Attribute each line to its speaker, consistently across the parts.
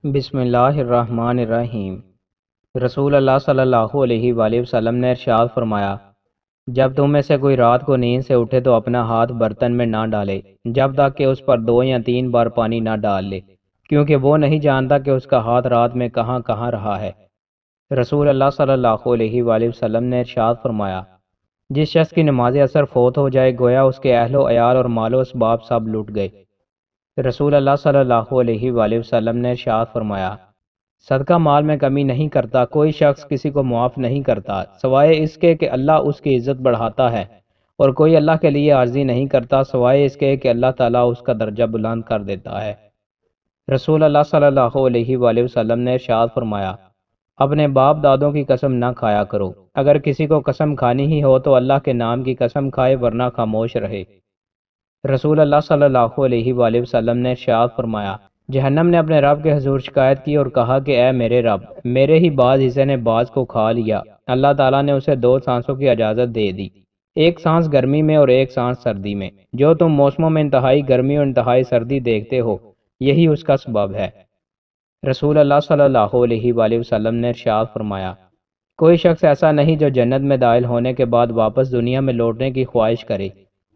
Speaker 1: بسم اللہ الرحمن الرحیم۔ رسول اللہ صلی اللہ علیہ وآلہ وسلم نے ارشاد فرمایا، جب تم میں سے کوئی رات کو نیند سے اٹھے تو اپنا ہاتھ برتن میں نہ ڈالے جب تک کہ اس پر 2 یا 3 بار پانی نہ ڈال لے، کیونکہ وہ نہیں جانتا کہ اس کا ہاتھ رات میں کہاں کہاں رہا ہے۔ رسول اللہ صلی اللہ علیہ وآلہ وسلم نے ارشاد فرمایا، جس شخص کی نماز عصر فوت ہو جائے گویا اس کے اہل و عیال اور مال و اسباب سب لٹ گئے۔ رسول اللہ صلی اللہ علیہ وآلہ وسلم نے ارشاد فرمایا، صدقہ مال میں کمی نہیں کرتا، کوئی شخص کسی کو معاف نہیں کرتا سوائے اس کے کہ اللہ اس کی عزت بڑھاتا ہے، اور کوئی اللہ کے لیے عاجزی نہیں کرتا سوائے اس کے کہ اللہ تعالیٰ اس کا درجہ بلند کر دیتا ہے۔ رسول اللہ صلی اللہ علیہ وآلہ وسلم نے ارشاد فرمایا، اپنے باپ دادوں کی قسم نہ کھایا کرو، اگر کسی کو قسم کھانی ہی ہو تو اللہ کے نام کی قسم کھائے ورنہ خاموش رہے۔ رسول اللہ صلی اللہ علیہ وآلہ وسلم نے ارشاد فرمایا، جہنم نے اپنے رب کے حضور شکایت کی اور کہا کہ اے میرے رب، میرے ہی بعض حصے نے بعض کو کھا لیا۔ اللہ تعالیٰ نے اسے 2 سانسوں کی اجازت دے دی، ایک سانس گرمی میں اور ایک سانس سردی میں۔ جو تم موسموں میں انتہائی گرمی اور انتہائی سردی دیکھتے ہو، یہی اس کا سبب ہے۔ رسول اللہ صلی اللہ علیہ وآلہ وسلم نے ارشاد فرمایا، کوئی شخص ایسا نہیں جو جنت میں داخل ہونے کے بعد واپس دنیا میں لوٹنے کی خواہش کرے،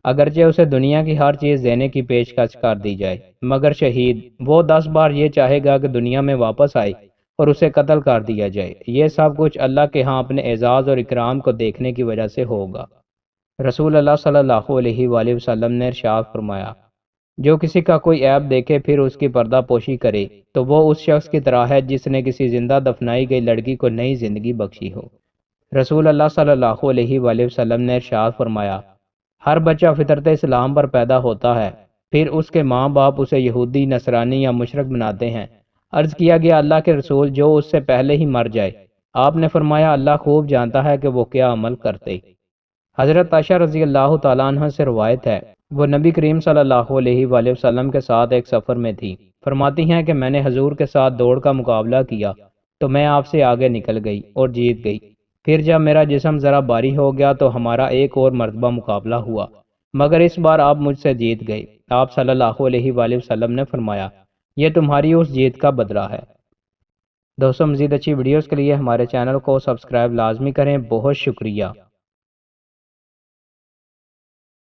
Speaker 1: اگرچہ اسے دنیا کی ہر چیز دینے کی پیشکش کر دی جائے، مگر شہید وہ 10 بار یہ چاہے گا کہ دنیا میں واپس آئے اور اسے قتل کر دیا جائے۔ یہ سب کچھ اللہ کے ہاں اپنے اعزاز اور اکرام کو دیکھنے کی وجہ سے ہوگا۔ رسول اللہ صلی اللہ علیہ وآلہ وسلم نے ارشاد فرمایا، جو کسی کا کوئی عیب دیکھے پھر اس کی پردہ پوشی کرے تو وہ اس شخص کی طرح ہے جس نے کسی زندہ دفنائی گئی لڑکی کو نئی زندگی بخشی ہو۔ رسول اللہ صلی اللہ علیہ وآلہ وسلم نے ارشاد فرمایا، ہر بچہ فطرت اسلام پر پیدا ہوتا ہے، پھر اس کے ماں باپ اسے یہودی، نصرانی یا مشرک بناتے ہیں۔ عرض کیا گیا، اللہ کے رسول، جو اس سے پہلے ہی مر جائے؟ آپ نے فرمایا، اللہ خوب جانتا ہے کہ وہ کیا عمل کرتے۔ حضرت عائشہ رضی اللہ تعالیٰ عنہ سے روایت ہے، وہ نبی کریم صلی اللہ علیہ وآلہ وسلم کے ساتھ ایک سفر میں تھی۔ فرماتی ہیں کہ میں نے حضور کے ساتھ دوڑ کا مقابلہ کیا تو میں آپ سے آگے نکل گئی اور جیت گئی۔ پھر جب میرا جسم ذرا بھاری ہو گیا تو ہمارا ایک اور مرتبہ مقابلہ ہوا، مگر اس بار آپ مجھ سے جیت گئے۔ آپ صلی اللہ علیہ وآلہ وسلم نے فرمایا، یہ تمہاری اس جیت کا بدلہ ہے۔ دوستوں، مزید اچھی ویڈیوز کے لیے ہمارے چینل کو سبسکرائب لازمی کریں۔ بہت شکریہ۔